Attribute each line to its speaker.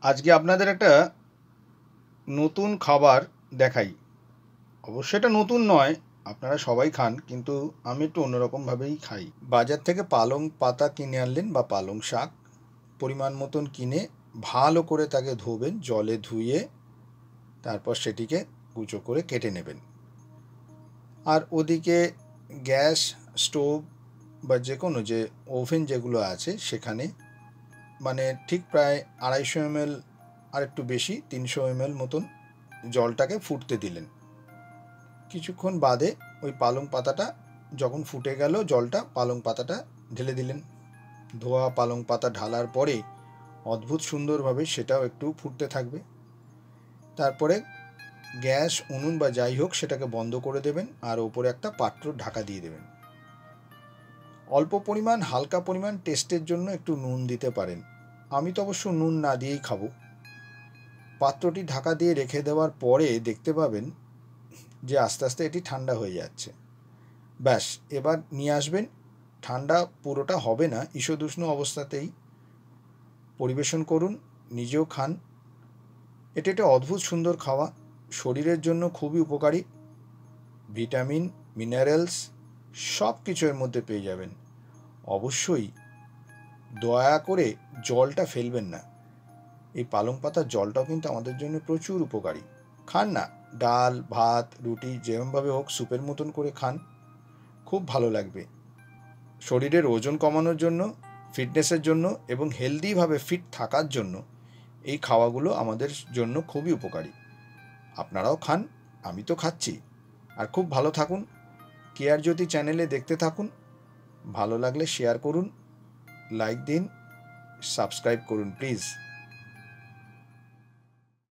Speaker 1: আজকে আপনাদের একটা নতুন খাবার দেখাই। অবশ্য এটা নতুন নয়, আপনারা সবাই খান, কিন্তু আমি একটু অন্যরকমভাবেই খাই। বাজার থেকে পালং পাতা কিনে আনলেন বা পালং শাক পরিমাণ মতন কিনে ভালো করে তাকে ধোবেন, জলে ধুয়ে তারপর সেটিকে কুচো করে কেটে নেবেন। আর ওদিকে গ্যাস, স্টোভ বা যে কোনো যে ওভেন যেগুলো আছে সেখানে মানে ঠিক প্রায় 250 ml আর একটু বেশি 300 ml মতন জলটাকে ফুটতে দিলেন। কিছুক্ষণ বাদে ওই পালং পাতাটা যখন ফুটে গেল, জলটা পালং পাতাটা ঢেলে দিলেন। ধোয়া পালং পাতা ঢালার পরে অদ্ভুত সুন্দরভাবে সেটাও একটু ফুটতে থাকবে। তারপরে গ্যাস, উনুন বা যাই হোক সেটাকে বন্ধ করে দেবেন আর ওপরে একটা পাত্র ঢাকা দিয়ে দেবেন। অল্প পরিমাণ, হালকা পরিমাণ টেস্টের জন্য একটু নুন দিতে পারেন। আমি তো অবশ্য নুন না দিয়েই খাবো। পাত্রটি ঢাকা দিয়ে রেখে দেওয়ার পরে দেখতে পাবেন যে আস্তে আস্তে এটি ঠান্ডা হয়ে যাচ্ছে। ব্যাস, এবার নিয়ে আসবেন। ঠান্ডা পুরোটা হবে না, ঈষদুষ্ণ অবস্থাতেই পরিবেশন করুন, নিজেও খান। এটা একটা অদ্ভুত সুন্দর খাওয়া, শরীরের জন্য খুবই উপকারী। ভিটামিন, মিনারেলস সব কিছু এর মধ্যে পেয়ে যাবেন। অবশ্যই দয়া করে জলটা ফেলবেন না। এই পালং পাতার জলটাও কিন্তু আমাদের জন্য প্রচুর উপকারী। খান না, ডাল, ভাত, রুটি যেরমভাবে হোক স্যুপের মতন করে খান, খুব ভালো লাগবে। শরীরের ওজন কমানোর জন্য, ফিটনেসের জন্য এবং হেলদিভাবে ফিট থাকার জন্য এই খাওয়াগুলো আমাদের জন্য খুবই উপকারী। আপনারাও খান, আমি তো খাচ্ছি। আর খুব ভালো থাকুন। কেয়ার জ্যোতি চ্যানেলে দেখতে থাকুন। ভালো লাগলে শেয়ার করুন, লাইক দিন, সাবস্ক্রাইব করুন প্লিজ।